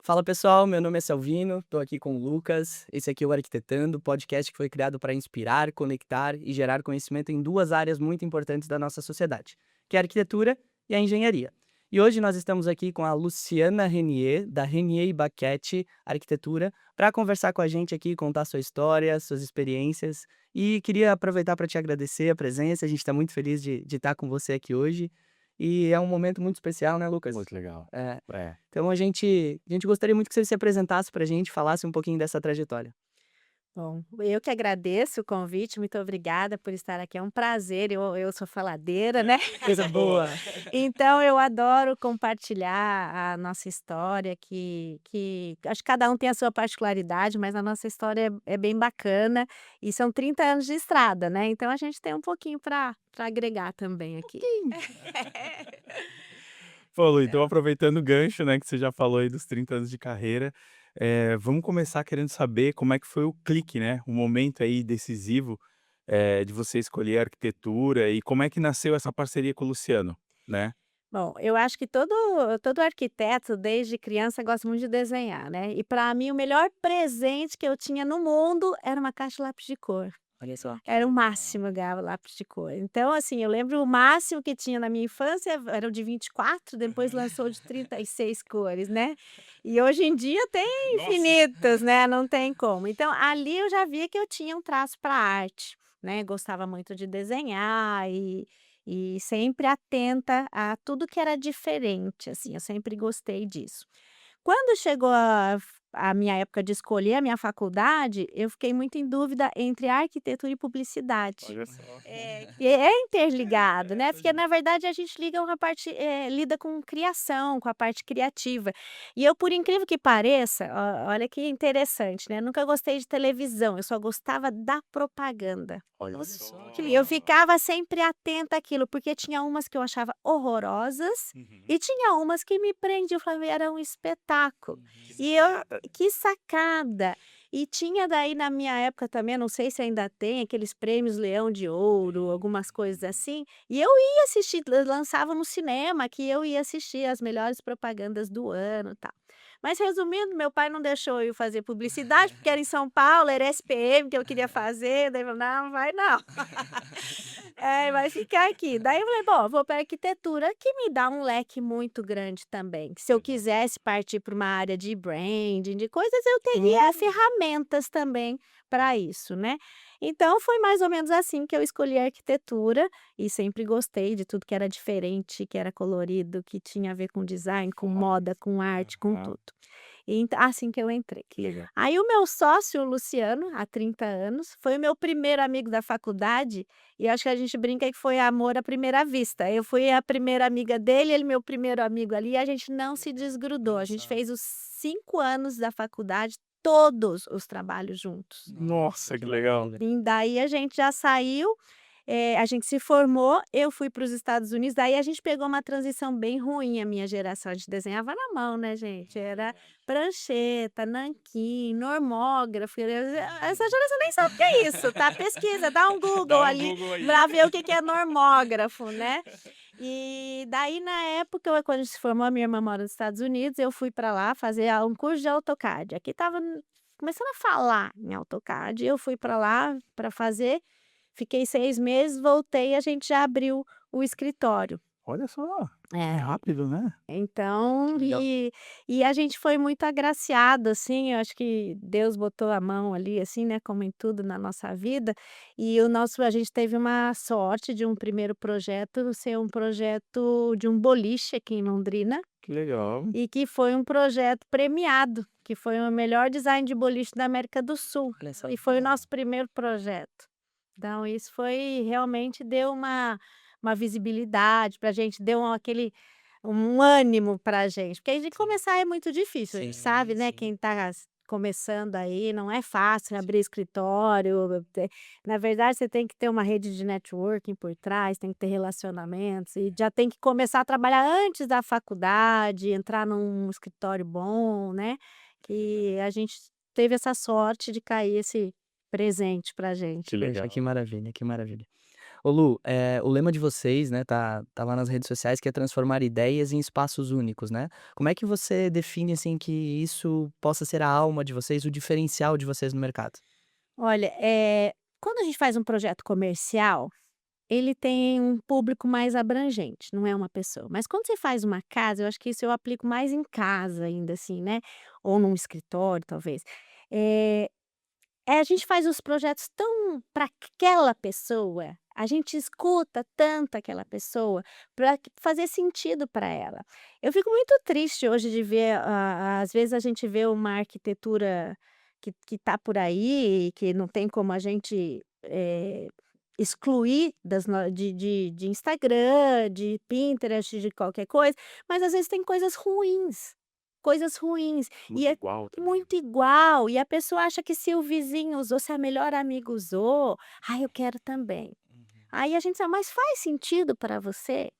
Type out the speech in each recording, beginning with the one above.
Fala pessoal, meu nome é Salvino, estou aqui com o Lucas. Esse aqui é o Arquitetando, podcast que foi criado para inspirar, conectar e gerar conhecimento em duas áreas muito importantes da nossa sociedade, que é a arquitetura e a engenharia. E hoje nós estamos aqui com a Luciana Renier, da Renier e Baquete Arquitetura, para conversar com a gente aqui, contar sua história, suas experiências. E queria aproveitar para te agradecer a presença, a gente está muito feliz de estar com você aqui hoje. E é um momento muito especial, né, Lucas? Muito legal. É. É. Então a gente gostaria muito que você se apresentasse pra gente, falasse um pouquinho dessa trajetória. Bom, eu que agradeço o convite, muito obrigada por estar aqui, é um prazer, eu sou faladeira, né. Coisa boa. Então eu adoro compartilhar a nossa história que acho que cada um tem a sua particularidade, mas a nossa história é bem bacana, e são 30 anos de estrada, né, então a gente tem um pouquinho para agregar também aqui. Pô, Lu, então aproveitando o gancho, né, que você já falou aí dos 30 anos de carreira, vamos começar querendo saber como é que foi o clique, né, o momento aí decisivo, de você escolher a arquitetura e como é que nasceu essa parceria com o Luciano, né? Bom, eu acho que todo arquiteto, desde criança, gosta muito de desenhar, né, e para mim o melhor presente que eu tinha no mundo era uma caixa de lápis de cor. Olha só. Era o Legal. máximo, eu ganhava lápis de cor. Então, assim, eu lembro o máximo que tinha na minha infância era o de 24, depois lançou o de 36 cores, né. E hoje em dia tem Nossa! infinitos, né, não tem como. Então, ali eu já via que eu tinha um traço para arte, né, gostava muito de desenhar e sempre atenta a tudo que era diferente, assim, eu sempre gostei disso. Quando chegou a minha época de escolher a minha faculdade, eu fiquei muito em dúvida entre arquitetura e publicidade. Olha só. Que é interligado, né, porque na verdade a gente liga uma parte, lida com criação, com a parte criativa. E eu, por incrível que pareça, olha que interessante, né, nunca gostei de televisão, eu só gostava da propaganda. Olha Só, só. que Eu legal. ficava sempre atenta àquilo, porque tinha umas que eu achava horrorosas Uhum. e tinha umas que me prendiam, eu falava: "Era um espetáculo". Que E eu sacada. que sacada! E tinha daí na minha época também, não sei se ainda tem, aqueles prêmios Leão de Ouro, algumas coisas assim, e eu ia assistir, lançava no cinema que eu ia assistir as melhores propagandas do ano, tal. Mas resumindo, meu pai não deixou eu fazer publicidade, porque era em São Paulo, era SPM que eu queria fazer, daí ele falou: "Não, vai não". É, vai ficar aqui. Daí eu falei: "Bom, vou para arquitetura", que me dá um leque muito grande também, que se eu Verdade. quisesse partir para uma área de branding, de coisas, eu Sim. teria ferramentas também para isso, né. Então foi mais ou menos assim que eu escolhi a arquitetura, e sempre gostei de tudo que era diferente, que era colorido, que tinha a ver com design, com moda, Formas. com arte, com Aham. tudo. Assim que eu entrei. Que legal. Aí o meu sócio, o Luciano, há 30 anos, foi o meu primeiro amigo da faculdade, e acho que a gente brinca que foi amor à primeira vista. Eu fui a primeira amiga dele, ele meu primeiro amigo ali, e a gente não se Legal. desgrudou. A Olha gente só. fez os 5 anos da faculdade, todos os trabalhos juntos. Nossa, Nossa, que que legal. maravilha. E daí a gente já saiu, a gente se formou, eu fui para os Estados Unidos, daí a gente pegou uma transição bem ruim, a minha geração, a gente desenhava na mão, né, gente, era prancheta, nanquim, normógrafo, essa geração nem sabe o que é isso, tá, pesquisa, dá um Google Dá um ali Google aí. pra ver o que que é normógrafo, né. E daí na época, quando a gente se formou, a minha irmã mora nos Estados Unidos, eu fui para lá fazer um curso de AutoCAD, aqui estava começando a falar em AutoCAD, eu fui para lá para fazer. Fiquei 6 meses, voltei e a gente já abriu o escritório. Olha só, é É, rápido, né? então Que legal. e a gente foi muito agraciado, assim, eu acho que Deus botou a mão ali, assim, né, como em tudo na nossa vida, e a gente teve uma sorte de um primeiro projeto ser um projeto de um boliche aqui em Londrina, Que legal. e que foi um projeto premiado, que foi o melhor design de boliche da América do Sul, Olha só. e foi o nosso primeiro projeto. Então isso foi realmente deu uma visibilidade pra gente, deu aquele um ânimo pra gente, porque a gente Sim. começar é muito difícil, a gente Sim, sabe, né, sim. quem está começando aí, não é fácil abrir escritório, na verdade você tem que ter uma rede de networking por trás, tem que ter relacionamentos e já tem que começar a trabalhar antes da faculdade, entrar num escritório bom, né, É verdade. que a gente teve essa sorte de cair esse presente pra gente. Que Poxa, legal. que maravilha, que maravilha. Ô Lu, o lema de vocês, né, tá lá nas redes sociais, que é transformar ideias em espaços únicos, né. Como é que você define, assim, que isso possa ser a alma de vocês, o diferencial de vocês no mercado? Olha, quando a gente faz um projeto comercial, ele tem um público mais abrangente, não é uma pessoa. Mas quando você faz uma casa, eu acho que isso eu aplico mais em casa ainda assim, né, ou num escritório talvez. Eh, a gente faz os projetos tão para aquela pessoa, a gente escuta tanto aquela pessoa para fazer sentido para ela. Eu fico muito triste hoje de ver, às vezes a gente vê uma arquitetura que tá por aí, que não tem como a gente, excluir das no de Instagram, de Pinterest, de qualquer coisa, mas às vezes tem coisas ruins, e Muito é igual também. muito igual, e a pessoa acha que se o vizinho usou, se a melhor amiga usou, "Ai, eu quero também". Aí a gente fala: "Mas faz sentido para você?".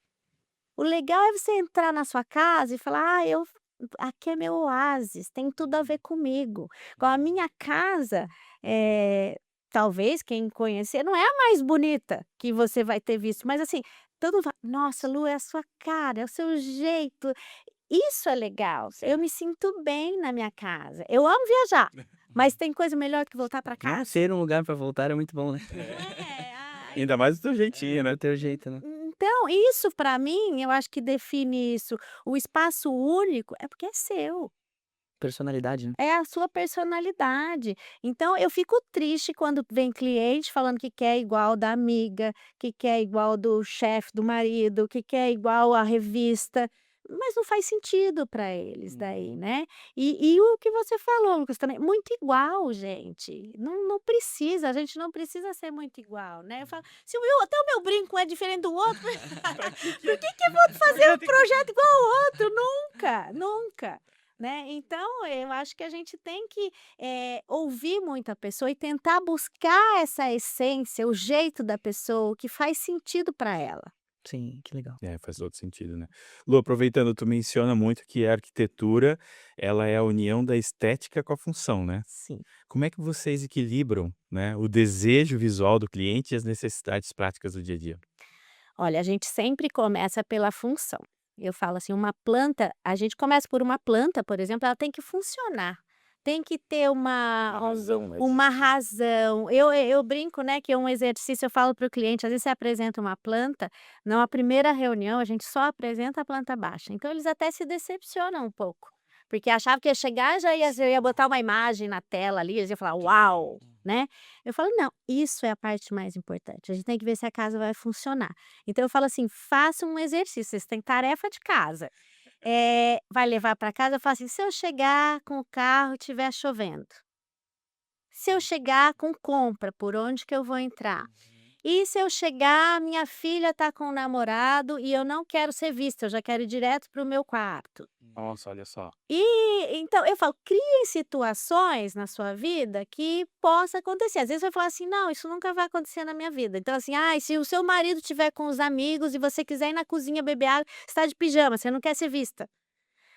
O legal é você entrar na sua casa e falar: "Ah, eu aqui é meu oásis, tem tudo a ver comigo". Igual a minha casa, talvez quem conhecer, não é a mais bonita que você vai ter visto, mas assim, todo mundo fala: "Nossa, Lu, é a sua cara, é o seu jeito". Isso é legal, eu me sinto bem na minha casa. Eu amo viajar, mas tem coisa melhor que voltar para Não casa? ter um lugar pra voltar é muito bom, né. Não é? Ai. Ainda mais do teu jeitinho, né? Do teu jeito, né. Então, isso para mim, eu acho que define isso. O espaço único é porque é seu, Personalidade, né. é a sua personalidade. Então, eu fico triste quando vem cliente falando que quer igual da amiga, que quer igual do chefe do marido, que quer igual a revista, mas não faz sentido para eles daí, Uhum. né. E o que você falou, Lucas, também, muito igual, gente. Não precisa, a gente não precisa ser muito igual, né. Eu falo: "Se até o meu brinco é diferente do outro, Pra que por que que eu vou fazer um projeto projeto igual ao outro? Nunca, nunca", né. Então eu acho que a gente tem que, ouvir muito a pessoa e tentar buscar essa essência, o jeito da pessoa, o que faz sentido para ela. Sim, que legal. É, faz todo sentido, né. Lu, aproveitando, tu menciona muito que a arquitetura, ela é a união da estética com a função, né. Sim. Como é que vocês equilibram, né, o desejo visual do cliente e as necessidades práticas do dia a dia? Olha, a gente sempre começa pela função. Eu falo assim, uma planta, a gente começa por uma planta, por exemplo, ela tem que funcionar, tem que ter Uma razão, né, de uma existir. razão. Eu brinco, né, que é um exercício, eu falo para o cliente, às vezes você apresenta uma planta, numa primeira reunião a gente só apresenta a planta baixa, então eles até se decepcionam um pouco, porque achavam que ia chegar, já ia, eu ia botar uma imagem na tela ali, eles iam falar: "Uau!", né. Eu falo: "Não, isso é a parte mais importante, a gente tem que ver se a casa vai funcionar". Então eu falo assim: "Faça um exercício, vocês têm tarefa de casa". Vai levar para casa, eu falo assim: "Se eu chegar com o carro e estiver chovendo, se eu chegar com compra, por onde que eu vou entrar? E se eu chegar, minha filha está com o namorado e eu não quero ser vista, eu já quero ir direto para o meu quarto". Nossa, olha só. Então eu falo, criem situações na sua vida que possa acontecer. Às vezes você vai falar assim: "Não, isso nunca vai acontecer na minha vida". Então assim, se o seu marido estiver com os amigos e você quiser ir na cozinha beber água, você está de pijama, você não quer ser vista.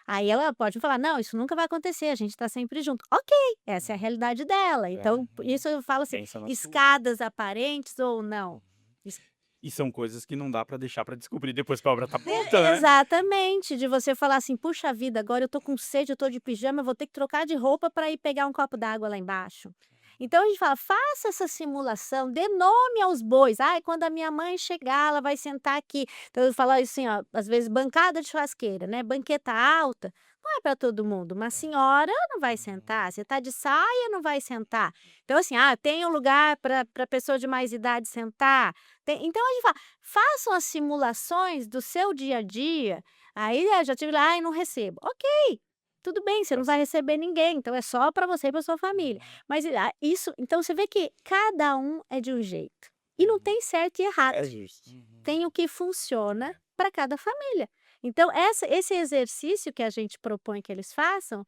Aí ela pode falar: "Não, isso nunca vai acontecer, a gente está sempre junto". Ok, essa é a realidade dela. Então, por isso eu falo assim, Pensa na sua. escadas aparentes ou não. Es E são coisas que não dá pra deixar pra descobrir depois que a obra tá pronta, né. exatamente, de você falar assim: "Puxa vida, agora eu tô com sede, eu tô de pijama, eu vou ter que trocar de roupa para ir pegar um copo d'água lá embaixo". Então a gente fala: faça essa simulação, dê nome aos bois. "Ai, quando a minha mãe chegar, ela vai sentar aqui". Então eu falo assim, ó, às vezes bancada de churrasqueira, né, banqueta alta, não é para todo mundo, uma senhora não vai sentar, você tá de saia, não vai sentar. Então assim, tem um lugar para pessoa de mais idade sentar, então a gente fala: façam as simulações do seu dia a dia, aí, já tive lá: "Ai, não recebo". Ok, tudo bem, você Tá não vai certo. receber ninguém, então é só para você e para sua família. Mas, isso então você vê que cada um é de um jeito, e não tem certo e errado, É justo. tem o que funciona para cada família. Então esse exercício que a gente propõe que eles façam,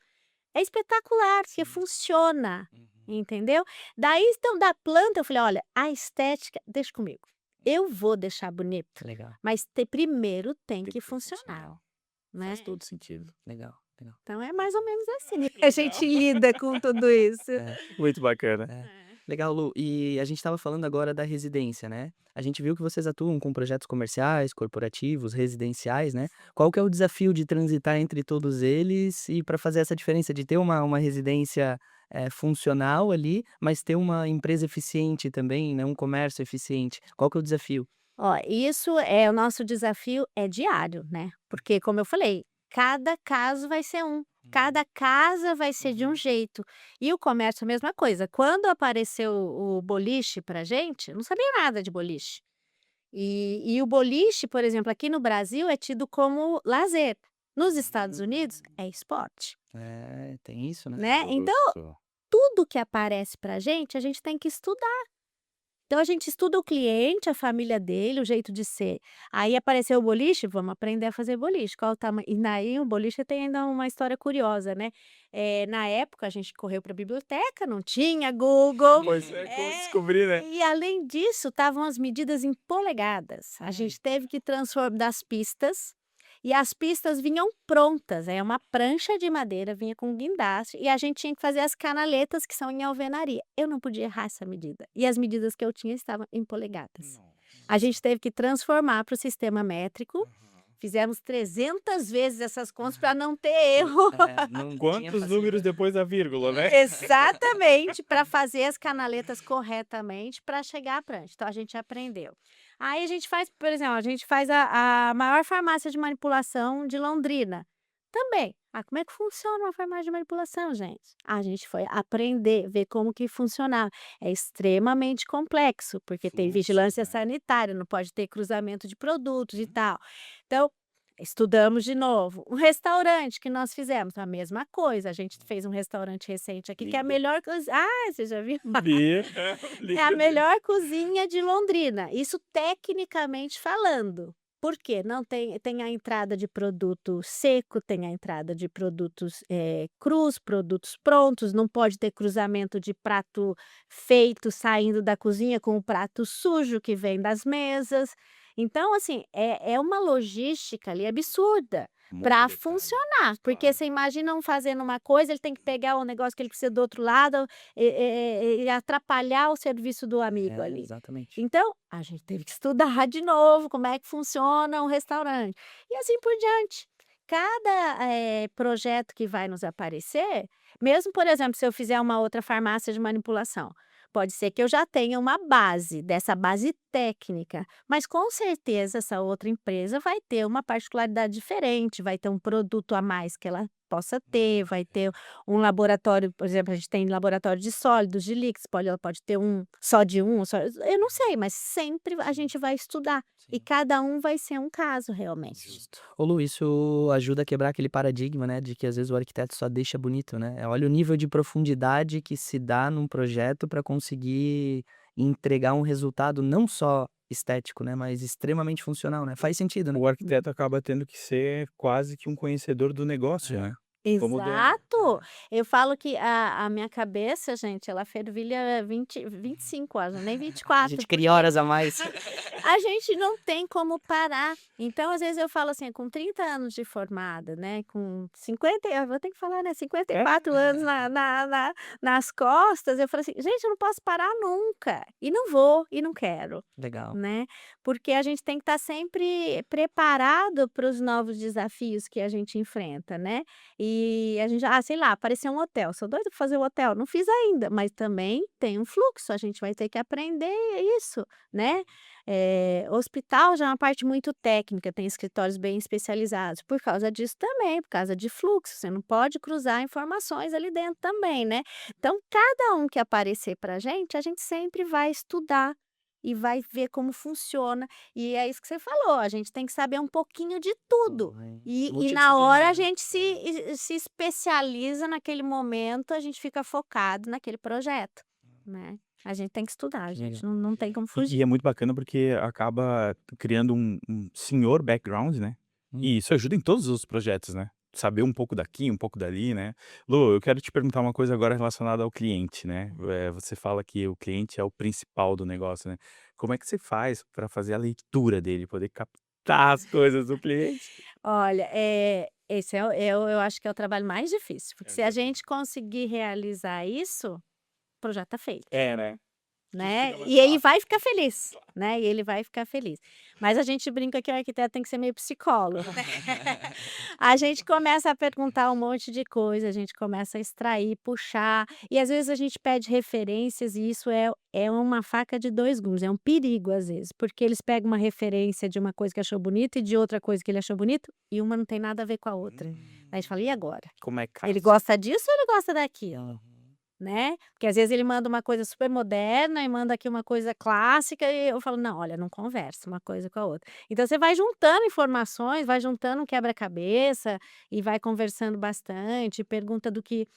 é espetacular, porque Sim. funciona, Uhum. entendeu? Daí então da planta eu falei: "Olha, a estética deixa comigo, eu vou deixar bonito, Legal, mas primeiro tem Tem que que ser funcionar", funcional. né. Faz todo sentido. legal, legal. Então é mais ou menos assim Ah, que que a legal. gente lida com tudo isso. É, Muito bacana. é. É. Legal, Lu. E a gente estava falando agora da residência, né? A gente viu que vocês atuam com projetos comerciais, corporativos, residenciais, né? Qual que é o desafio de transitar entre todos eles e para fazer essa diferença de ter uma residência funcional ali, mas ter uma empresa eficiente também, né? Um comércio eficiente. Qual que é o desafio? Ó, isso é o nosso desafio é diário, né, porque como eu falei, cada caso vai ser um, cada casa vai ser de um Uhum. jeito. E o comércio a mesma coisa, quando apareceu o boliche pra gente, eu não sabia nada de boliche. E o boliche, por exemplo, aqui no Brasil é tido como lazer, nos Estados Unidos é esporte, É, tem isso, né? né, então Justo. tudo que aparece pra gente, a gente tem que estudar. Então a gente estuda o cliente, a família dele, o jeito de ser. Aí apareceu o boliche, vamos aprender a fazer boliche, qual o tamanho e daí o boliche tem ainda uma história curiosa, né. Na época a gente correu para a biblioteca, não tinha Google, Pois é, como eh, descobrir, né? e além disso estavam as medidas em polegadas. A Ai. gente teve que transformar das pistas, e as pistas vinham prontas, é uma prancha de madeira, vinha com guindaste, e a gente tinha que fazer as canaletas que são em alvenaria. Eu não podia errar essa medida, e as medidas que eu tinha estavam em polegadas. A Nossa. gente teve que transformar para o sistema métrico, Aham. fizemos 300 vezes essas contas para não ter Sim, erro. não tinha Quantos números facilidade. depois da vírgula, né? Exatamente, para fazer as canaletas corretamente para chegar à prancha. Então a gente aprendeu. Aí a gente faz, por exemplo, a gente faz a maior farmácia de manipulação de Londrina, também. Ah, como é que funciona uma farmácia de manipulação, gente? A gente foi aprender, ver como que funcionava. É extremamente complexo, porque tem Fluxo, vigilância né? sanitária, não pode ter cruzamento de produtos e Uhum. tal. Então, estudamos de novo. Um restaurante que nós fizemos, a mesma coisa. A gente fez um restaurante recente aqui que é a Líder. melhor cozi você já viu? Líder. É a Líder dele. melhor cozinha de Londrina, isso tecnicamente falando. Por quê? Não tem a entrada de produto seco, tem a entrada de produtos, crus, produtos prontos, não pode ter cruzamento de prato feito saindo da cozinha com o prato sujo que vem das mesas. Então, assim, é uma logística ali absurda Muito para detalhe, funcionar, porque claro. você imagina um fazendo uma coisa, ele tem que pegar o negócio que ele precisa do outro lado, e atrapalhar o serviço do amigo É, ali. exatamente. Então, a gente teve que estudar de novo como é que funciona um restaurante, e assim por diante. Cada, projeto que vai nos aparecer, mesmo, por exemplo, se eu fizer uma outra farmácia de manipulação, pode ser que eu já tenha uma base, dessa base técnica, mas com certeza essa outra empresa vai ter uma particularidade diferente, vai ter um produto a mais que ela possa ter, vai ter um laboratório, por exemplo, a gente tem laboratório de sólidos, de líquidos, ela pode ter um só de um, só eu não sei, mas sempre a Sim, gente vai estudar, e sim. cada um vai ser um caso realmente. Justo. Ô Lu, isso ajuda a quebrar aquele paradigma, né, de que às vezes o arquiteto só deixa bonito, né. Olha o nível de profundidade que se dá num projeto para conseguir entregar um resultado não só estético, né, mas extremamente funcional, né. Faz sentido, né. O arquiteto acaba tendo que ser quase que um conhecedor do negócio, É. né? Como deve. Exato. Eu falo que a minha cabeça, gente, ela fervilha 25 horas, nem A 24, gente cria porque horas a mais. a gente não tem como parar. Então, às vezes eu falo assim, com 30 anos de formada, né, com 50 eu vou ter que falar, né, cinquenta e É? quatro anos nas costas, eu falo assim: "Gente, eu não posso parar nunca", e não vou, e não quero, Legal. né, porque a gente tem que estar sempre preparado para os novos desafios que a gente enfrenta, né. E a gente já sei lá, apareceu um hotel, sou doida pra fazer o hotel, não fiz ainda, mas também tem um fluxo, a gente vai ter que aprender isso, né. Hospital já é uma parte muito técnica, tem escritórios bem especializados, por causa disso também, por causa de fluxo, você não pode cruzar informações ali dentro também, né. Então cada um que aparecer pra gente, a gente sempre vai estudar e vai ver como funciona, e é isso que você falou, a gente tem que saber um pouquinho de tudo. Vai E na hora a multidisciplinar, né. gente se especializa naquele momento, a gente fica focado naquele projeto, né. A gente tem que estudar, a Que gente legal. não tem como E fugir. é muito bacana porque acaba criando um senhor background, né, Hum. e isso ajuda em todos os projetos, né, saber um pouco daqui, um pouco dali, né. Lu, eu quero te perguntar uma coisa agora relacionada ao cliente, né, você fala que o cliente é o principal do negócio, né. Como é que você faz para fazer a leitura dele, poder captar as coisas do cliente? Olha, esse eu acho que é o trabalho mais difícil, porque É se a verdade. gente conseguir realizar isso, projeto tá feito. né? Né? fica mais E ele fácil. vai ficar feliz, né? E ele vai ficar feliz. Mas a gente brinca que o arquiteto tem que ser meio psicólogo, né? A gente começa a perguntar um monte de coisa, a gente começa a extrair, puxar, e às vezes a gente pede referências e isso é uma faca de 2 gumes, é um perigo às vezes, porque eles pegam uma referência de uma coisa que achou bonito e de outra coisa que ele achou bonito, e uma não tem nada a ver com a outra. Aí a gente fala: "E agora? Como é Ele casa? gosta disso ou ele gosta daquilo?" Né, porque às vezes ele manda uma coisa super moderna e manda aqui uma coisa clássica e eu falo: "Não, olha, não conversa uma coisa com a outra". Então você vai juntando informações, vai juntando um quebra-cabeça e vai conversando bastante, pergunta do que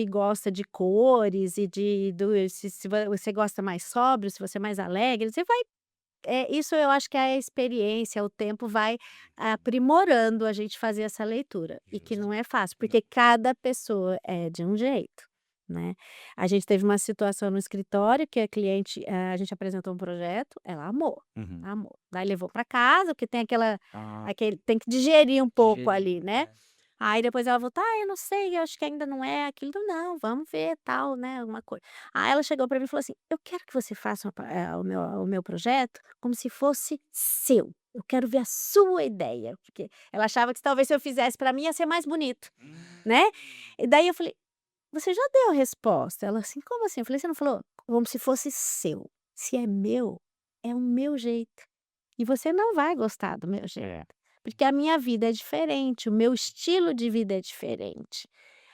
gosta de cores e se você gosta mais sóbrio, se você é mais alegre, você vai isso eu acho que é a experiência, o tempo vai aprimorando a gente fazer essa leitura, e que Justo. não é fácil, porque cada pessoa é de um jeito, né. A gente teve uma situação no escritório que a cliente a gente apresentou um projeto, ela amou, Uhum. amou. Daí levou para casa, porque tem Ah, aquele tem que digerir um pouco Digerir, ali, né. Aí depois ela voltou: "Ah, eu não sei, eu acho que ainda não é aquilo", então, "Não, vamos ver tal, né, alguma coisa". Aí ela chegou para mim e falou assim: "Eu quero que você faça o meu projeto como se fosse seu, eu quero ver a sua ideia", porque ela achava que talvez se eu fizesse para mim ia ser mais bonito, né. E daí eu falei: "Você já deu a resposta". Ela assim: "Como assim?" Eu falei: "Você não falou como se fosse seu, se é meu, é o meu jeito, e você não vai gostar do meu jeito". é. Porque a minha vida é diferente, o meu estilo de vida é diferente.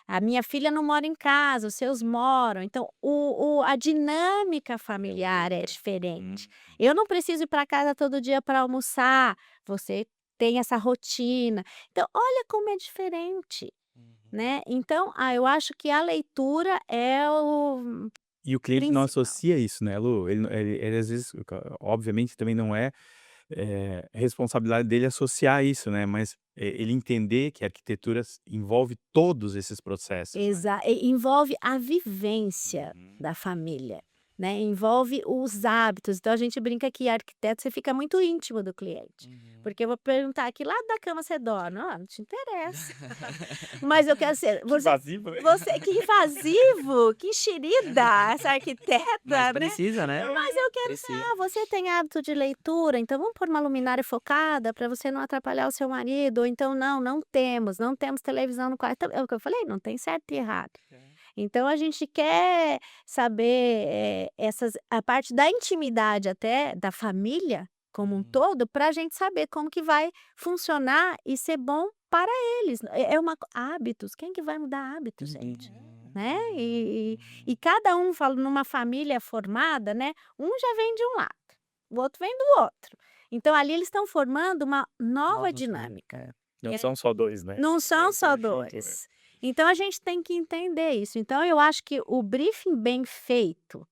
A minha filha não mora em casa, os seus moram, então a dinâmica familiar é diferente. Eu não preciso ir para casa todo dia para almoçar, você tem essa rotina. Então, olha como é diferente, né. Então, eu acho que a leitura é o E o cliente não principal. associa isso, né, Lu? Ele às vezes, obviamente também não é, responsabilidade dele associar isso, né, mas, ele entender que a arquitetura envolve todos esses processos, né. Envolve a vivência Uhum. da família, né, envolve os hábitos. Então a gente brinca que arquiteto você fica muito íntimo do cliente, Uhum. porque eu vou perguntar: "Que lado da cama você dorme?", "Ah, não te interessa". Mas eu quero ser Que você invasivo, né? que invasivo, que enxerida essa Mas arquiteta, né. precisa, né? Mas eu quero Precisa. você tem hábito de leitura? Então vamos pôr uma luminária focada para você não atrapalhar o seu marido, ou então não temos televisão no quarto. Então, é o que eu falei, não tem certo e errado. Então a gente quer saber, a parte da intimidade até da família como um Uhum. todo, para a gente saber como que vai funcionar e ser bom para eles. Hábitos, quem que vai mudar hábitos, gente? Uhum. Né, Uhum. e Uhum. cada um falo numa família formada, né, um já vem de um lado, o outro vem do outro. Então ali eles estão formando uma nova Nova família. dinâmica. É. Não É, são só 2, né. não É são um só conjunto, né. 2. Então a gente tem que entender isso. Então eu acho que o briefing bem feito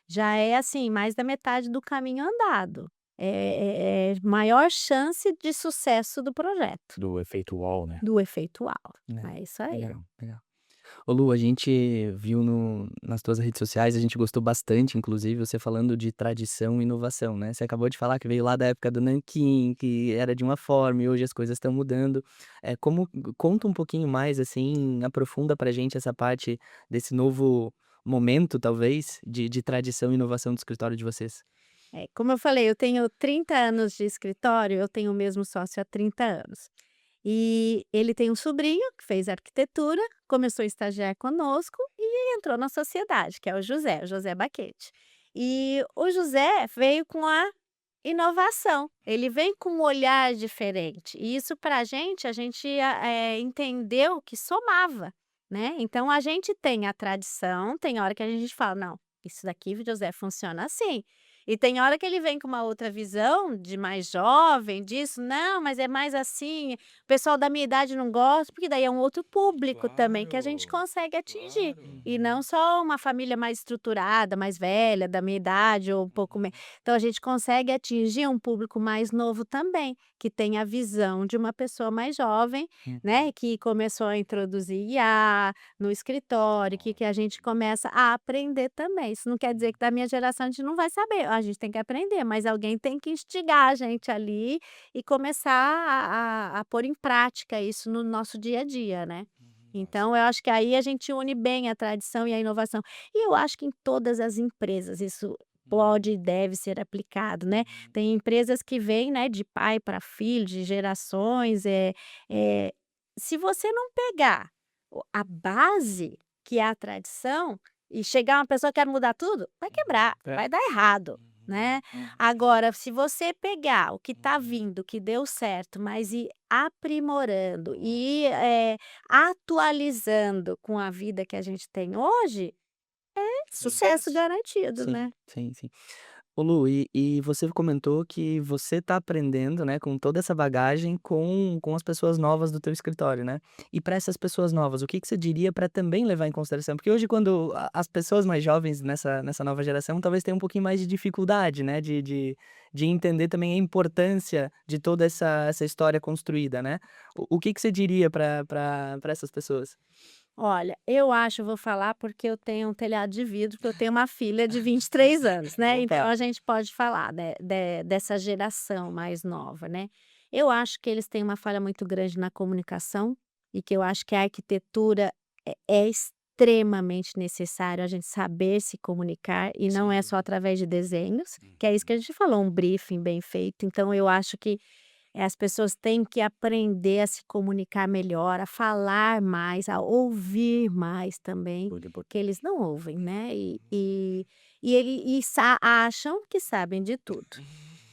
já é, assim, mais da metade do caminho andado. É maior chance de sucesso do projeto, Do efeito UOL, né. do efeito uau. É. É isso aí. Legal, legal. Ô Lu, a gente viu nas tuas redes sociais, a gente gostou bastante, inclusive, você falando de tradição e inovação, né? Você acabou de falar que veio lá da época do nanquim, que era de uma forma e hoje as coisas estão mudando. Conta um pouquinho mais, assim, aprofunda pra gente essa parte desse novo momento, talvez, de tradição e inovação do escritório de vocês. Como eu falei, eu tenho 30 anos de escritório, eu tenho o mesmo sócio há 30 anos. E ele tem um sobrinho que fez arquitetura, começou a estagiar conosco e entrou na sociedade, que é o José Baquete. E o José veio com a inovação, ele vem com um olhar diferente. E isso para a gente entendeu que somava, né? Então a gente tem a tradição, tem hora que a gente fala, não, isso daqui, José, funciona assim. E tem hora que ele vem com uma outra visão de mais jovem, disso, não, mas é mais assim, o pessoal da minha idade não gosta, porque daí é um outro público também que a gente Claro, consegue atingir. claro. E Uhum. não só uma família mais estruturada, mais velha, da minha idade ou um pouco menos. Então a gente consegue atingir um público mais novo também, que tem a visão de uma pessoa mais jovem, Uhum. né, que começou a introduzir IA no escritório, que a gente começa a aprender também. Isso não quer dizer que da minha geração a gente não vai saber, a gente tem que aprender, mas alguém tem que instigar a gente ali e começar a pôr em prática isso no nosso dia a dia, né. Então eu acho que aí a gente une bem a tradição e a inovação. E eu acho que em todas as empresas isso pode e deve ser aplicado, né. Tem empresas que vêm, né, de pai para filho, de gerações, se você não pegar a base, que é a tradição, e chegar uma pessoa que quer mudar tudo, vai quebrar, É. vai dar errado, né. Agora, se você pegar o que está vindo, que deu certo, mas ir aprimorando e ir, atualizando com a vida que a gente tem hoje, sucesso garantido, Sim, né. sim, sim. Ô Lu, e você comentou que você tá aprendendo, né, com toda essa bagagem com as pessoas novas do teu escritório, né. E para essas pessoas novas, o que que você diria para também levar em consideração? Porque hoje quando as pessoas mais jovens nessa nova geração talvez tenham um pouquinho mais de dificuldade, né, de entender também a importância de toda essa história construída, né. O que que você diria para essas pessoas? Olha, eu acho, vou falar porque eu tenho um telhado de vidro, porque eu tenho uma filha de 23 anos, né, então Opa. a gente pode falar, dessa geração mais nova, né. Eu acho que eles têm uma falha muito grande na comunicação, e que eu acho que a arquitetura é extremamente necessário a gente saber se comunicar, e não é só através de desenhos, que é isso que a gente falou, um briefing bem feito. Então eu acho que as pessoas têm que aprender a se comunicar melhor, a falar mais, a ouvir mais também, porque eles não ouvem, né, acham que sabem de tudo,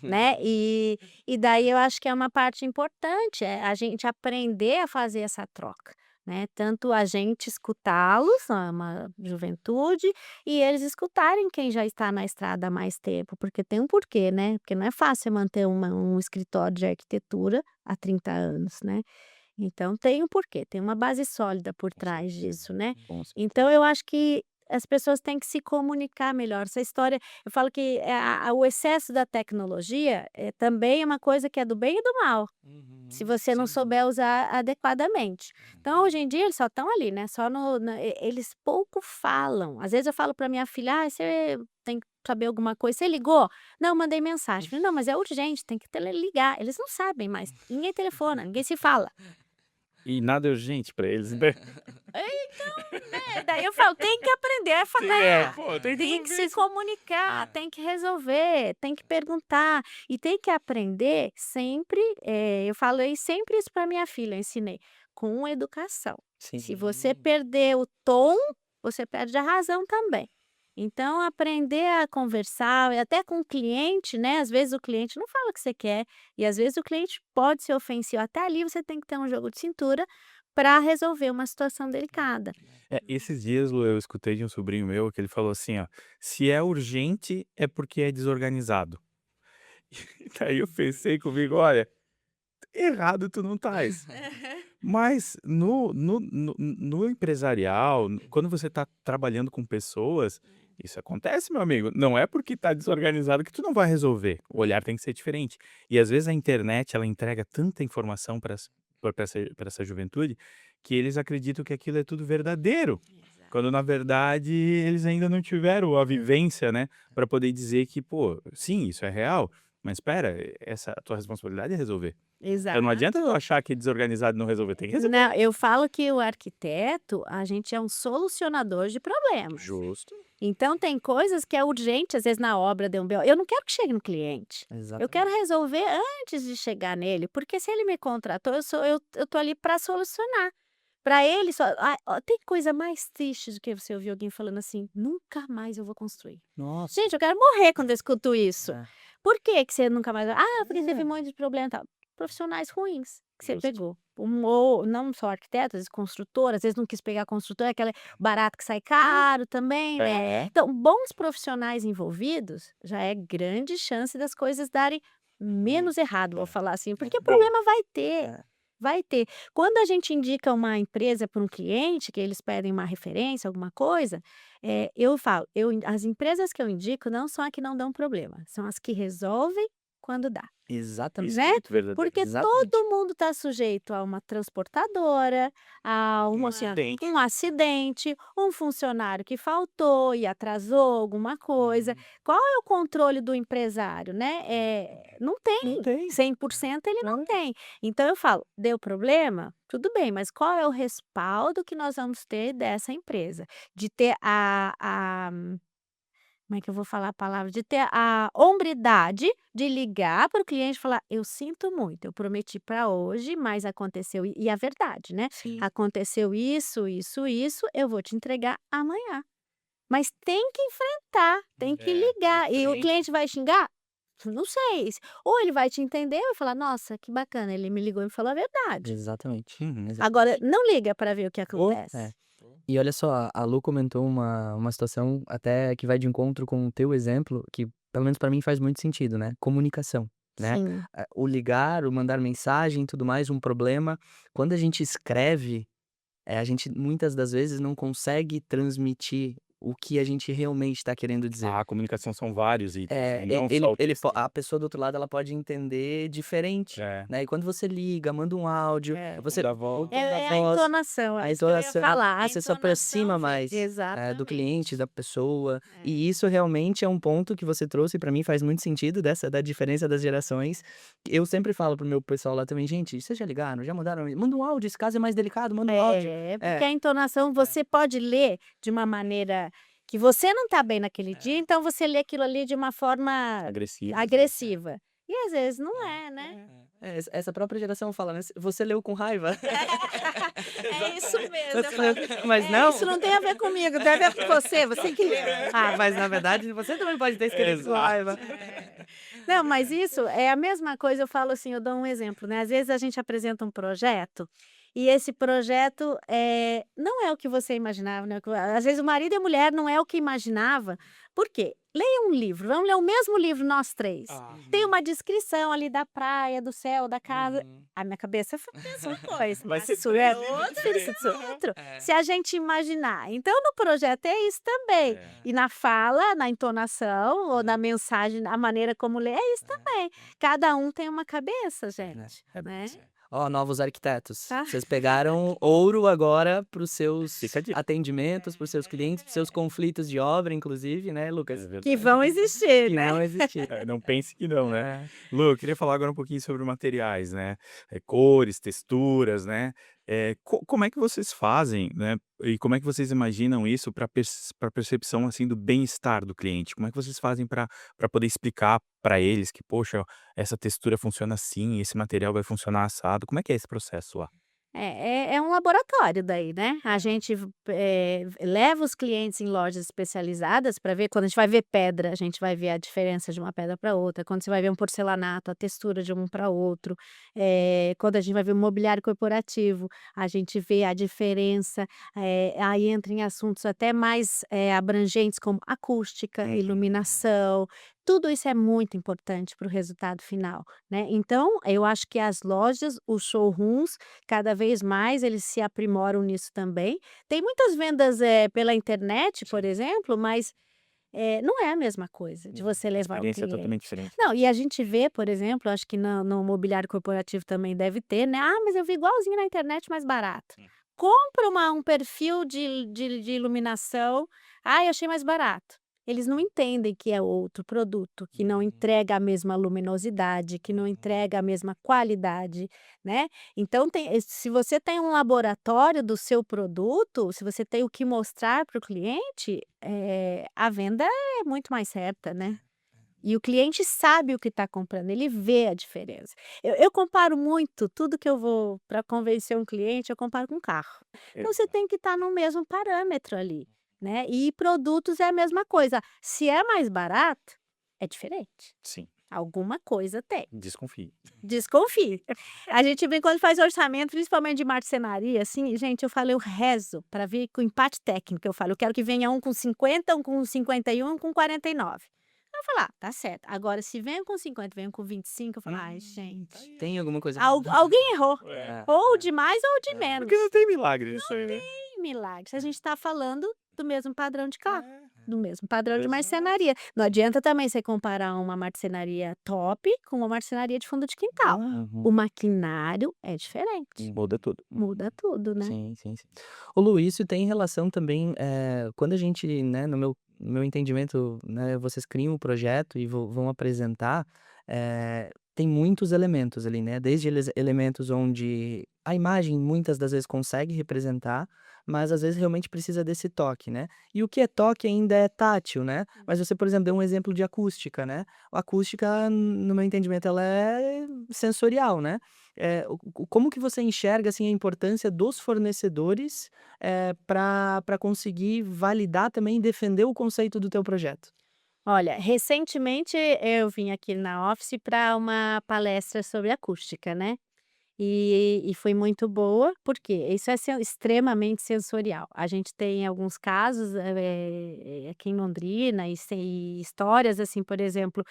né, e daí eu acho que é uma parte importante, é a gente aprender a fazer essa troca, né, tanto a gente escutá-los, uma juventude, e eles escutarem quem já está na estrada há mais tempo, porque tem um porquê, né, porque não é fácil manter um escritório de arquitetura há 30 anos, né. Então tem um porquê, tem uma base sólida por trás disso, né. Com cer Então eu acho que as pessoas têm que se comunicar melhor. Essa história eu falo que o excesso da tecnologia, também é uma coisa que é do bem e do mal, se você não souber usar adequadamente. Então hoje em dia eles só estão ali, né, só no na e eles pouco falam. Às vezes eu falo para minha filha: "Ai, você tem que saber alguma coisa, você ligou?". "Não, eu mandei mensagem". Falei: "Não, mas é urgente, tem que ligar". Eles não sabem mais, ninguém telefona, ninguém se fala. E nada é urgente pra eles, né. Daí eu falo: "Tem que aprender a Sim, é, falar, pô, tem que tem que resolver se isso. comunicar, tem que resolver, tem que perguntar e tem que aprender sempre", eu falei sempre isso para minha filha, ensinei, com educação. sim. Se você perder o tom, você perde a razão também. Então aprender a conversar e até com o cliente, né, às vezes o cliente não fala o que você quer, e às vezes o cliente pode ser ofensivo, até ali você tem que ter um jogo de cintura para resolver uma situação delicada. É, esses dias, Lu, eu escutei de um sobrinho meu que ele falou assim, ó: "Se é urgente, é porque é desorganizado". E daí eu pensei comigo: "Olha, errado tu não estás". Mas no empresarial, quando você está trabalhando com pessoas, isso acontece, meu amigo. Não é porque está desorganizado que tu não vai resolver. O olhar tem que ser diferente. E às vezes a internet, ela entrega tanta informação para essa juventude, que eles acreditam que aquilo é tudo verdadeiro, quando na verdade eles ainda não tiveram a vivência, né, para poder dizer que: "Pô, sim, isso é real, mas espera, essa a tua responsabilidade é resolver". Então não adianta Exato. eu achar que é desorganizado e não resolver, tem que resolver. Não, eu falo que o arquiteto, a gente é um solucionador de problemas. Justo. Então tem coisas que é urgente, às vezes na obra deu um BO, eu não quero que chegue no cliente, eu quero Exatamente. resolver antes de chegar nele, porque se ele me contratou, eu tô ali para solucionar. Para ele só tem coisa mais triste do que você ouvir alguém falando assim: "Nunca mais eu vou construir". Nossa. Gente, eu quero morrer quando eu escuto isso. É. Por que que você nunca mais porque teve É. um monte de problema, e tal. Profissionais ruins que você Justo. pegou. Ou não só arquiteto, às vezes construtor, às vezes não quis pegar construtor, aquela barato que sai caro também, né. É. Então, bons profissionais envolvidos, já é grande chance das coisas darem menos errado, vou falar assim, porque o Boa. problema vai ter, É. vai ter. Quando a gente indica uma empresa para um cliente, que eles pedem uma referência, alguma coisa, eu falo, as empresas que eu indico não são as que não dão problema, são as que resolvem quando dá. Exatamente. Isso é Né? muito verdadeiro. Porque Exatamente. todo mundo está sujeito a uma transportadora, a Um acidente. um acidente, um funcionário que faltou e atrasou alguma coisa. Qual é o controle do empresário, né? Não Não tem. tem. 100% ele não tem. Então eu falo, deu problema? Tudo bem, mas qual é o respaldo que nós vamos ter dessa empresa? De ter como é que eu vou falar a palavra? De ter a hombridade de ligar para o cliente e falar: "Eu sinto muito, eu prometi para hoje, mas aconteceu", e a verdade, né? Sim. "Aconteceu isso, isso, isso, eu vou te entregar amanhã". Mas tem que enfrentar, tem que ligar. E o frente. cliente vai xingar? Não sei. Ou ele vai te entender ou vai falar: "Nossa, que bacana, ele me ligou e me falou a verdade". Exatamente. Uhum. Agora, não liga para ver o que acontece. É. E olha só, a Lu comentou uma situação até que vai de encontro com o teu exemplo, que pelo menos pra mim faz muito sentido, né? Comunicação, né? Sim. O ligar, o mandar mensagem e tudo mais, um problema. Quando a gente escreve, a gente muitas das vezes não consegue transmitir o que a gente realmente está querendo dizer. A comunicação são vários itens, né, É, não só o texto. a pessoa do outro lado ela pode entender diferente, É. né? E quando você liga, manda um áudio, você Da volta. tom da É a voz, entonação, a é isso que eu ia entonação, falar, a você se entonação aproxima vem mais, do exatamente. cliente, da pessoa. É. E isso realmente é um ponto que você trouxe pra mim, faz muito sentido da diferença das gerações. Eu sempre falo pro meu pessoal lá também: "Gente, vocês já ligaram? Já mandaram? Manda um áudio, esse caso é mais delicado, manda um áudio". Porque a entonação você pode ler de uma maneira que você não está bem naquele dia, então você lê aquilo ali de uma forma Agressivo. agressiva. E às vezes não é, né? Essa própria geração fala, né: "Você leu com raiva?" É isso mesmo, eu Você falo, leu mas não. isso não tem a ver comigo, tem a ver com você que leu. Mas na verdade você também pode ter escrito com Exato. raiva. Não, mas isso é a mesma coisa, eu falo assim, eu dou um exemplo, né, às vezes a gente apresenta um projeto, e esse projeto, não é o que você imaginava, né, às vezes o marido e a mulher não é o que imaginava, por quê? Leia um livro, vamos ler o mesmo livro nós 3. Tem uma descrição ali da praia, do céu, da casa, a minha cabeça pensa uma coisa, Vai a ser sua é 3 livros outra, diferentes. outro. Se a gente imaginar, então no projeto é isso também. E na fala, na entonação ou na mensagem, a maneira como lê, é isso também. Cada um tem uma cabeça, gente, né. Ó, novos arquitetos, Tá. vocês pegaram ouro agora para os seus Fica a dica. atendimentos, para os seus clientes, para os seus conflitos de obra inclusive, né, É Lucas? verdade. Que vão existir, Que né. não existir. Não pense que não, né. É. Lu, eu queria falar agora um pouquinho sobre materiais, né, cores, texturas, né. Como é que vocês fazem, né, e como é que vocês imaginam isso para percepção, assim, do bem-estar do cliente? Como é que vocês fazem para poder explicar para eles que: "Poxa, essa textura funciona assim, esse material vai funcionar assado"? Como é que é esse processo lá? É um laboratório daí, né. A gente leva os clientes em lojas especializadas para ver, quando a gente vai ver pedra, a gente vai ver a diferença de uma pedra para outra, quando você vai ver um porcelanato, a textura de um para outro, quando a gente vai ver um mobiliário corporativo, a gente vê a diferença, aí entra em assuntos até mais, abrangentes como acústica, iluminação, tudo isso é muito importante para o resultado final, né. Então, eu acho que as lojas, os showrooms, cada vez mais eles se aprimoram nisso também. Tem muitas vendas, pela internet, por exemplo, mas, não é a mesma coisa de você A levar o experiência é cliente. totalmente diferente. Não, e a gente vê, por exemplo, acho que no mobiliário corporativo também deve ter, né: "Ah, mas eu vi igualzinho na internet, mais barato". Compra um perfil de iluminação, "Ai, achei mais barato". Eles não entendem que é outro produto, que não entrega a mesma luminosidade, que não entrega a mesma qualidade, né. Então se você tem um laboratório do seu produto, se você tem o que mostrar para o cliente, a venda é muito mais certa, né. E o cliente sabe o que está comprando, ele vê a diferença. Eu comparo muito, tudo que eu vou para convencer um cliente, eu comparo com carro. Então você tem que estar no mesmo parâmetro ali, né. E produtos é a mesma coisa, se é mais barato, é diferente, Sim, alguma coisa tem. desconfie. Desconfie. A gente vê quando faz orçamento, principalmente de marcenaria, assim, gente, eu rezo para ver com empate técnico, eu falo: "Eu quero que venha um com 50, um com 51, um com 49". Eu falo: "Ah, tá certo". Agora se vem um com 50, vem um com 25, eu falo: "Ai, gente, Tem alguma coisa alguém errou, É. ou de mais ou de menos". Porque não tem milagre nisso aí, né. Tem milagre, se a gente está falando do mesmo padrão de carro. do mesmo padrão de Exato. marcenaria. Não adianta também você comparar uma marcenaria top com uma marcenaria de fundo de quintal. Uhum. O maquinário é diferente, Muda tudo. muda tudo, né. Sim, sim, sim. Ô Lu, isso tem relação também, quando a gente, né, no meu entendimento, né, vocês criam um projeto e vão apresentar, tem muitos elementos ali, né, desde elementos onde a imagem muitas das vezes consegue representar, mas às vezes realmente precisa desse toque, né. E o que é toque ainda é tátil, né, mas você, por exemplo, deu um exemplo de acústica, né. A acústica, no meu entendimento, ela é sensorial, né. Como que você enxerga, assim, a importância dos fornecedores, para conseguir validar também e defender o conceito do teu projeto? Olha, recentemente eu vim aqui na Office para uma palestra sobre acústica, né. E foi muito boa, porque isso é extremamente sensorial. A gente tem alguns casos, aqui em Londrina e histórias, assim, por exemplo,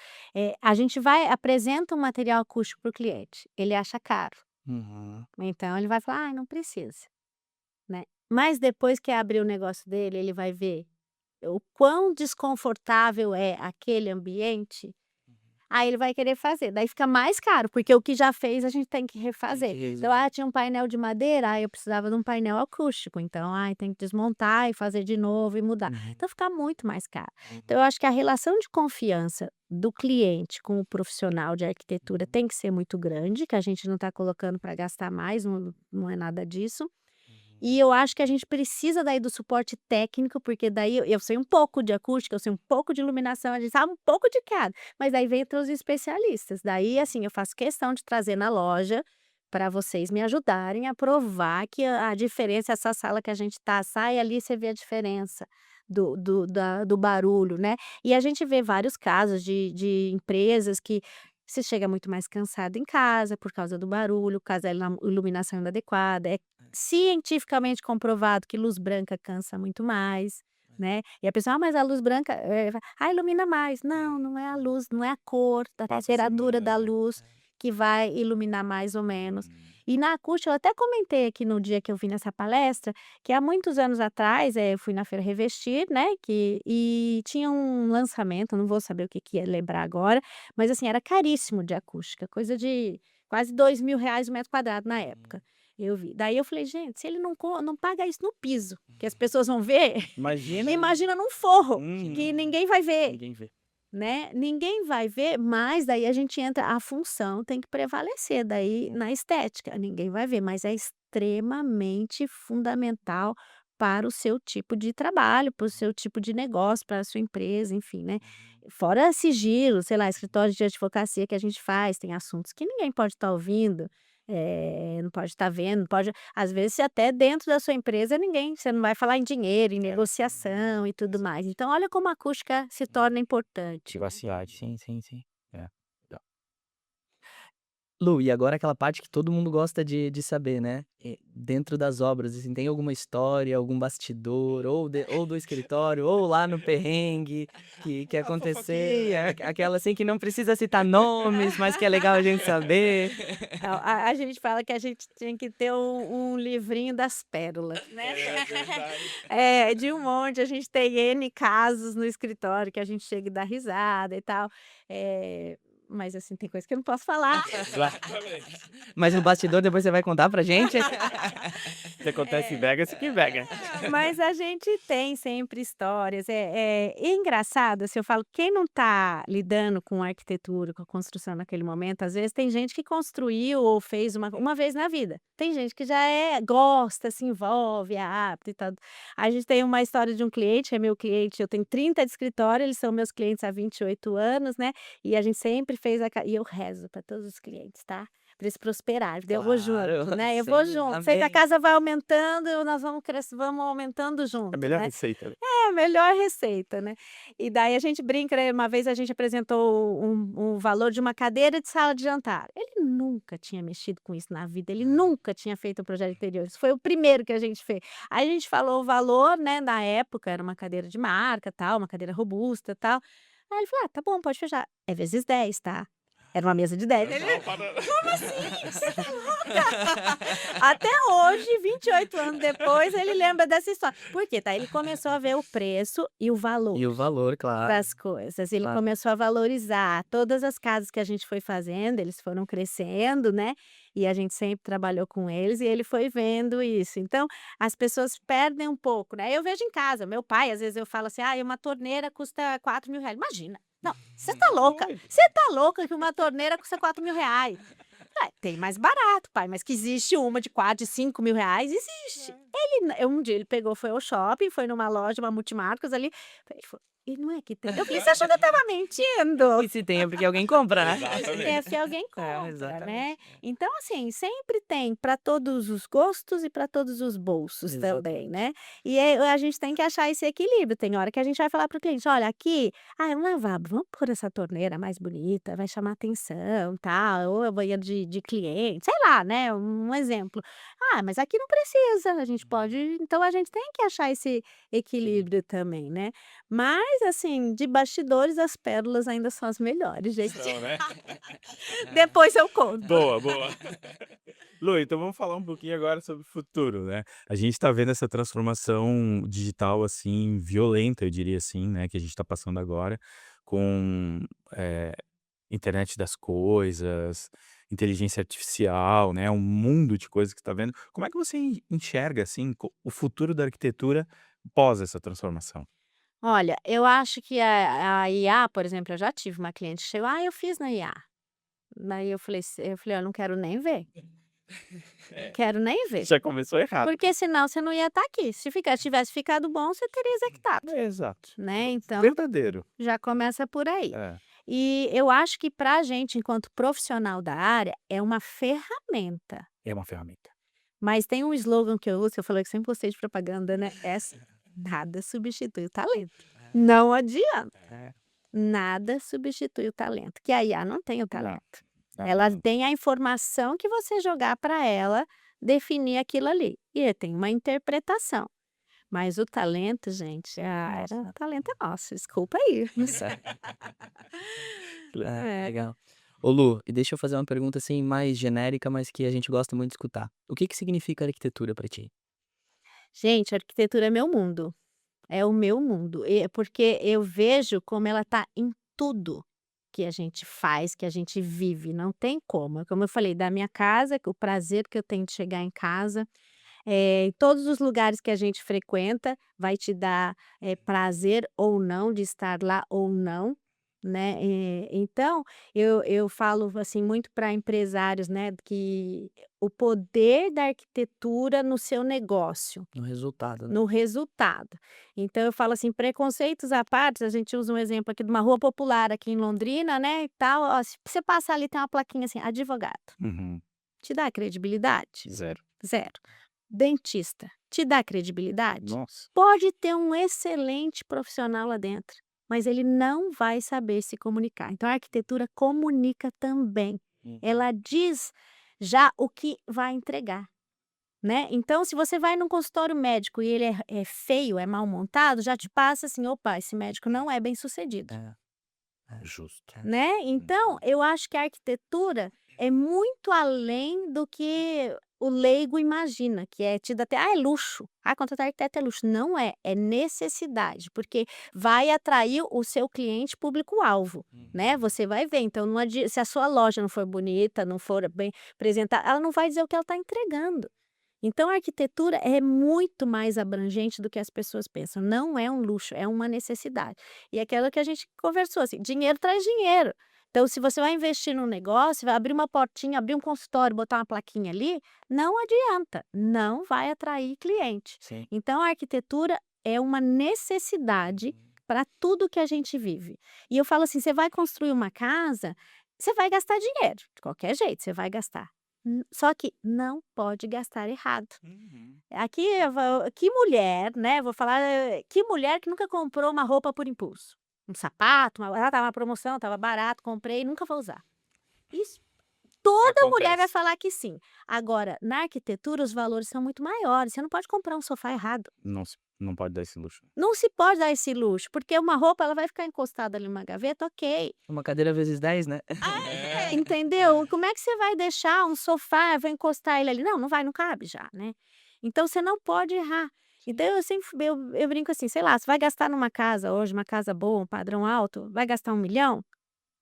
a gente vai apresenta um material acústico para o cliente, ele acha caro, Uhum. então ele vai falar: "Ai, não precisa", né. Mas depois que abrir o negócio dele, ele vai ver o quão desconfortável é aquele ambiente. Aí ele vai querer fazer, daí fica mais caro, porque o que já fez a gente tem que Tem refazer. que Então, resolver. tinha um painel de madeira, eu precisava de um painel acústico, então, tem que desmontar e fazer de novo e mudar. Uhum, Então fica muito mais caro. Então uhum, eu acho que a relação de confiança do cliente com o profissional de arquitetura tem que ser muito grande, que a gente não está colocando para gastar mais, não é nada disso. uhum. E eu acho que a gente precisa daí do suporte técnico, porque daí eu sei um pouco de acústica, eu sei um pouco de iluminação, a gente sabe um pouco de cada, mas daí vem os especialistas. Daí, assim, eu faço questão de trazer na loja para vocês me ajudarem a provar que a diferença, essa sala que a gente tá, sai ali, você vê a diferença do barulho, né. E a gente vê vários casos de empresas que você chega muito mais cansado em casa por causa do barulho, por causa da iluminação inadequada. É cientificamente comprovado que luz branca cansa muito mais, né. E a pessoa: "Ah, mas a luz branca, ilumina mais". Não, não é a luz, não é a cor, da Passa temperatura semana, da né. luz É. que vai iluminar mais ou menos. Uhum. E na acústica eu até comentei aqui no dia que eu vim nessa palestra, que há muitos anos atrás, eu fui na Feira Revestir, né, e tinha um lançamento, não vou saber o que que é, lembrar agora, mas assim, era caríssimo de acústica, coisa de quase R$ 2.000 o metro quadrado na época. Uhum. Eu vi. Daí eu falei: "Gente, se ele não paga isso no piso, que as pessoas vão ver, Imagina. imagina num forro, que Uhum. ninguém vai ver", Ninguém vê. né. Ninguém vai ver, mas daí a gente entra, a função tem que prevalecer daí Hum. na estética, ninguém vai ver, mas é extremamente fundamental para o seu tipo de trabalho, para o seu tipo de negócio, para a sua empresa, enfim, né. Uhum. Fora sigilo, sei lá, escritório de advocacia que a gente faz, tem assuntos que ninguém pode estar ouvindo, não pode estar vendo, não pode, às vezes até dentro da sua empresa ninguém, você não vai falar em dinheiro, em É. Uhum. negociação e tudo Exato. mais. Então olha como a acústica se torna importante, né. Privacidade, sim, sim, sim. É. Legal. Lu, e agora aquela parte que todo mundo gosta de saber, né, dentro das obras, assim, tem alguma história, algum bastidor, ou do escritório, ou lá no perrengue que A acontecer, fofoquinha. aquela, assim, que não precisa citar nomes, mas que é legal a gente saber. A gente fala que a gente tinha que ter um livrinho das pérolas, né. É verdade. É, de um monte, a gente tem N casos no escritório que a gente chega e dá risada e tal, mas assim, tem coisa que eu não posso falar. Exatamente. Mas no bastidor depois você vai contar pra gente? Se acontece em É. Vegas, fica em Vegas. Mas a gente tem sempre histórias, é engraçado, assim, eu falo, quem não está lidando com arquitetura, com a construção naquele momento, às vezes tem gente que construiu ou fez uma vez na vida. Tem gente que já gosta, se envolve, é apto e tal. A gente tem uma história de um cliente, é meu cliente, eu tenho 30 de escritório, eles são meus clientes há 28 anos, né, e a gente sempre fez e eu rezo para todos os clientes, tá? Para eles prosperarem, daí eu vou Claro, junto, né, eu vou sim, junto, sei que a amém. casa vai aumentando, nós vamos aumentando A junto, melhor né. receita, né. É a melhor receita, né. E daí a gente brinca, né, uma vez a gente apresentou um valor de uma cadeira de sala de jantar. Ele nunca tinha mexido com isso na vida, ele nunca tinha feito um projeto de interiores, foi o primeiro que a gente fez. Aí a gente falou o valor, né, na época era uma cadeira de marca, tal, uma cadeira robusta, tal. Aí ele falou: "Ah, tá bom, pode fechar". É vezes 10, tá. Era uma mesa de 10. Ele, como assim? Você tá louca? Até hoje, 28 anos depois, ele lembra dessa história. Por quê? Tá? Ele começou a ver o preço e o valor E o valor, claro. das coisas. Ele Claro. começou a valorizar. Todas as casas que a gente foi fazendo, eles foram crescendo, né? E a gente sempre trabalhou com eles e ele foi vendo isso. Então, as pessoas perdem um pouco, né? Eu vejo em casa, meu pai, às vezes eu falo assim, uma torneira custa 4.000 reais. Imagina. Não, você tá louca? Você tá louca que uma torneira custa 4.000 reais? Tem mais barato, pai, mas que existe uma de 4, de 5.000 reais, existe. Um dia ele pegou, foi ao shopping, foi numa loja, uma multimarcas ali, ele falou, e não é que tem? Eu falei, você achou que eu tava mentindo? E se tem é porque alguém compra, né? É, se alguém compra, né? exatamente. Então, assim, sempre tem para todos os gostos e para todos os bolsos Exato. também, né? E a gente tem que achar esse equilíbrio. Tem hora que a gente vai falar para o cliente, olha, aqui, é um lavabo, vamos pôr essa torneira mais bonita, vai chamar atenção, tal, ou é banheiro de cliente, sei lá, né? Um exemplo. Mas aqui não precisa, a gente pode. Então, a gente tem que achar esse equilíbrio também, né? Mas, assim, de bastidores, as pérolas ainda são as melhores, gente. São, né? Depois eu conto. Boa, boa. Lu, então vamos falar um pouquinho agora sobre o futuro, né? A gente está vendo essa transformação digital, assim, violenta, eu diria assim, né? Que a gente está passando agora com internet das coisas, inteligência artificial, né? Um mundo de coisas que você está vendo. Como é que você enxerga, assim, o futuro da arquitetura pós essa transformação? Olha, eu acho que a IA, por exemplo, eu já tive uma cliente que chegou: eu fiz na IA". Daí eu falei: "Eu não quero nem ver, quero nem ver, Já começou errado. porque senão você não ia estar aqui. Se tivesse ficado bom, você teria executado", Exato. né, então Verdadeiro. já começa por aí. É. E eu acho que pra gente, enquanto profissional da área, é uma ferramenta, É uma ferramenta. mas tem um slogan que eu uso, que eu falei que sempre gostei de propaganda, né, nada substitui o talento. Não adianta. É. Nada substitui o talento, que a IA não tem o talento. Não, Ela não. tem a informação que você jogar para ela definir aquilo ali. E tem uma interpretação. Mas o talento, gente, o talento é nosso, desculpa aí. É. Legal. Ô Lu, e deixa eu fazer uma pergunta assim mais genérica, mas que a gente gosta muito de escutar. O que significa arquitetura pra ti? Gente, a arquitetura é meu mundo. É o meu mundo. Porque eu vejo como ela está em tudo que a gente faz, que a gente vive. Não tem como. Como eu falei, da minha casa, o prazer que eu tenho de chegar em casa. Em todos os lugares que a gente frequenta, vai te dar, prazer ou não de estar lá ou não, né. Então, eu falo, assim, muito para empresários, né, que o poder da arquitetura no seu negócio. No resultado, né? No resultado. Então eu falo assim, preconceitos à parte, a gente usa um exemplo aqui de uma rua popular aqui em Londrina, né, e tal, ó, se você passar ali tem uma plaquinha assim, advogado. Uhum. Te dá credibilidade? Zero. Zero. Dentista, te dá credibilidade? Nossa. Pode ter um excelente profissional lá dentro, mas ele não vai saber se comunicar. Então a arquitetura comunica também. Ela diz já o que vai entregar. Né, então se você vai num consultório médico e ele é feio, é mal montado, já te passa assim: "Opa, esse médico não é bem-sucedido", É, Justo. né. Então eu acho que a arquitetura é muito além do que o leigo imagina, que é tido até: é luxo. Contratar arquiteto é luxo". Não é, é necessidade, porque vai atrair o seu cliente público-alvo, né, você vai ver, então não se a sua loja não for bonita, não for bem apresentada, ela não vai dizer o que ela está entregando. Então a arquitetura é muito mais abrangente do que as pessoas pensam, não é um luxo, é uma necessidade. E aquela que a gente conversou, assim, dinheiro traz dinheiro. Então se você vai investir num negócio, vai abrir uma portinha, abrir um consultório, botar uma plaquinha ali, não adianta, não vai atrair cliente. sim. Então a arquitetura é uma necessidade para tudo que a gente vive. E eu falo assim, você vai construir uma casa, você vai gastar dinheiro, de qualquer jeito você vai gastar. Só que não pode gastar errado. Aqui que mulher, né, vou falar, que mulher que nunca comprou uma roupa por impulso? Um sapato, estava na promoção, estava barato, comprei, nunca vou usar. Isso toda mulher vai Acontece. falar que sim. Agora, na arquitetura, os valores são muito maiores. Você não pode comprar um sofá errado. Não pode dar esse luxo. Não se pode dar esse luxo, porque uma roupa ela vai ficar encostada ali numa gaveta, ok. Uma cadeira vezes 10, né? Entendeu? Como é que você vai deixar um sofá, vai encostar ele ali? Não, não vai, não cabe já, né? Então você não pode errar. Então eu sempre eu brinco assim, sei lá, você vai gastar numa casa hoje, uma casa boa, um padrão alto, vai gastar 1 milhão?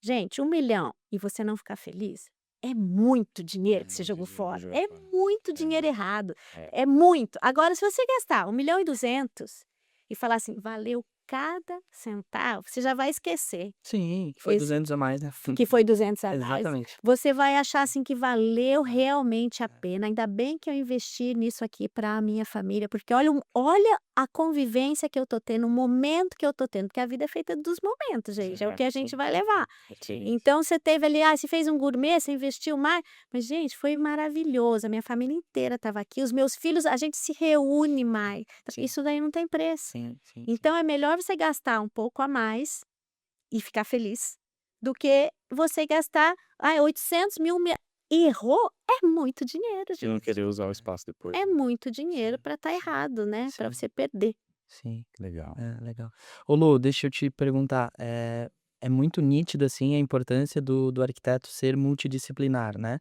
Gente, 1 milhão e você não ficar feliz, é muito dinheiro que você jogou fora. É muito dinheiro errado. É muito. Agora, se você gastar 1.200.000 e falar assim, valeu cada centavo, você já vai esquecer Sim, que foi Esse- 200 a mais, né? que foi 200 a mais. Exatamente. Você vai achar assim que valeu realmente a pena. Ainda bem que eu investi nisso aqui para a minha família, porque olha a convivência que eu tô tendo, o momento que eu tô tendo, porque a vida é feita dos momentos, gente, é o que a gente vai levar. Então você teve ali, você fez um gourmet, você investiu mais, mas gente, foi maravilhoso, a minha família inteira estava aqui, os meus filhos, a gente se reúne mais. Sim. Isso daí não tem preço. Sim, sim. Então é melhor você gastar um pouco a mais e ficar feliz do que você gastar 800.000. Errou é muito dinheiro, E não gente. querer usar o espaço depois. É muito dinheiro para estar errado, né? Para Sim. você perder. Sim. Legal. Legal. Ô Lu, deixa eu te perguntar, é muito nítido, assim, a importância do arquiteto ser multidisciplinar, né?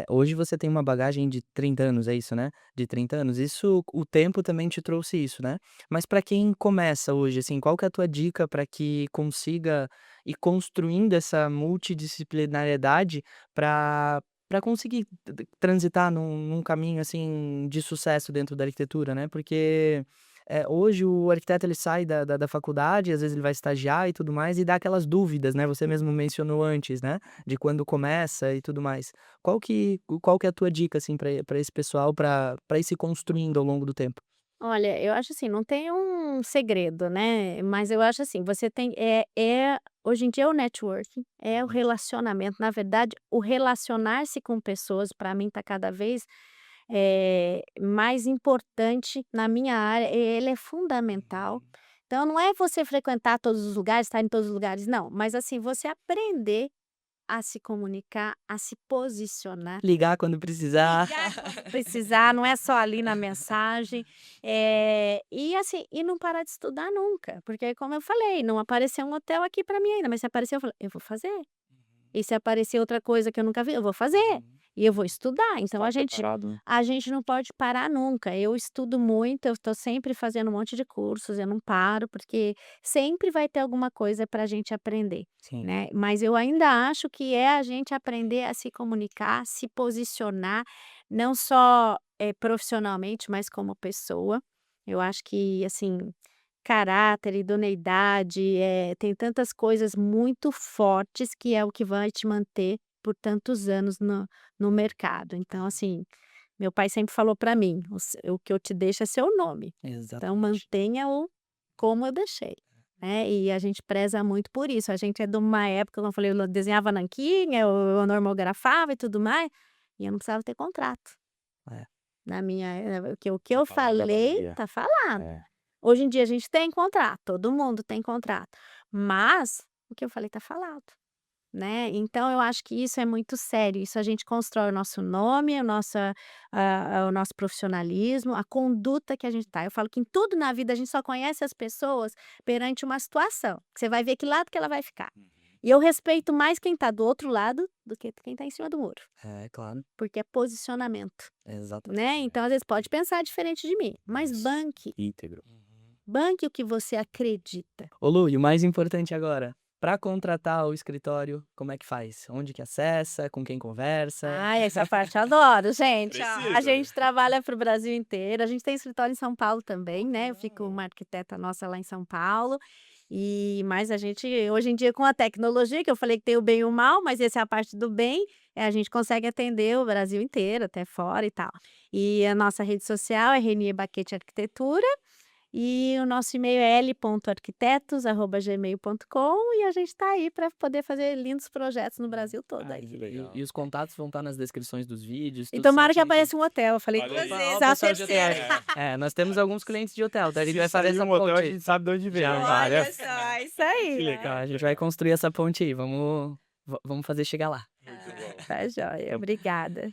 Hoje você tem uma bagagem de 30 anos, é isso, né? De 30 anos. Isso, o tempo também te trouxe isso, né? Mas para quem começa hoje, assim, qual que é a tua dica para que consiga ir construindo essa multidisciplinariedade para conseguir transitar num caminho, assim, de sucesso dentro da arquitetura, né? Porque hoje o arquiteto ele sai da faculdade, às vezes ele vai estagiar e tudo mais, e dá aquelas dúvidas, né? Você mesmo mencionou antes, né? De quando começa e tudo mais. Qual que é a tua dica, assim, para esse pessoal, para ir se construindo ao longo do tempo? Olha, eu acho assim, não tem um segredo, né, mas eu acho assim, você tem hoje em dia é o networking, é o relacionamento, na verdade, o relacionar-se com pessoas, para mim, tá cada vez, mais importante na minha área, ele é fundamental. Então não é você frequentar todos os lugares, estar em todos os lugares, não, mas assim, você aprender a se comunicar, a se posicionar. Ligar quando precisar. Ligar quando precisar, não é só ali na mensagem. E assim, e não parar de estudar nunca, porque como eu falei, não apareceu um hotel aqui para mim ainda, mas se aparecer eu falo: "Eu vou fazer". E se aparecer outra coisa que eu nunca vi, eu vou fazer. E eu vou estudar, então Preparado, né? a gente não pode parar nunca. Eu estudo muito, eu estou sempre fazendo um monte de cursos, eu não paro, porque sempre vai ter alguma coisa para a gente aprender, Sim. né. Mas eu ainda acho que é a gente aprender a se comunicar, se posicionar, não só, profissionalmente, mas como pessoa. Eu acho que, assim, caráter, idoneidade, tem tantas coisas muito fortes que é o que vai te manter por tantos anos no mercado. Então, assim, meu pai sempre falou para mim: "O que eu te deixo é seu nome, então Exatamente. mantenha-o como eu deixei", né. E a gente preza muito por isso. A gente é de uma época, como eu falei, eu desenhava nanquim, eu normografava e tudo mais, e eu não precisava ter contrato. É. Na minha o que eu A palavra falei, valia. tá falado. É. Hoje em dia a gente tem contrato, todo mundo tem contrato, mas o que eu falei tá falado, né. Então eu acho que isso é muito sério, isso a gente constrói o nosso nome, o nosso profissionalismo, a conduta que a gente tá. Eu falo que em tudo na vida a gente só conhece as pessoas perante uma situação, que você vai ver que lado que ela vai ficar. E eu respeito mais quem tá do outro lado do que quem tá em cima do muro, Claro. porque é posicionamento, Exatamente. né. Então às vezes pode pensar diferente de mim, mas Isso. Íntegro. banque o que você acredita. Ô Lu, e o mais importante agora, para contratar o escritório, como é que faz? Onde que acessa? Com quem conversa? Essa parte eu adoro, gente. Ó, Precisa, a gente trabalha para o Brasil inteiro. A gente tem escritório em São Paulo também, né? Eu fico uma arquiteta nossa lá em São Paulo. Mas a gente, hoje em dia, com a tecnologia, que eu falei que tem o bem e o mal, mas essa é a parte do bem, a gente consegue atender o Brasil inteiro, até fora e tal. E a nossa rede social é Renier Baquete Arquitetura. E o nosso e-mail é l.arquitetos@gmail.com e a gente está aí para poder fazer lindos projetos no Brasil todo Ai, aí. que E, legal. e os contatos vão estar nas descrições dos vídeos, E tudo tomara que certinho aqui. apareça um hotel, eu falei Olha 2 aí. vezes, Ó, o a pessoal de hotel. terceira. Nós temos alguns clientes de hotel, daí a gente vai Se fazer sair essa um hotel, a ponte aí. gente sabe de onde veio. Já hein? vai. Olha só, isso aí. Que Então, legal. a gente vai construir essa ponte aí, vamos fazer chegar lá. Tá joia, obrigada.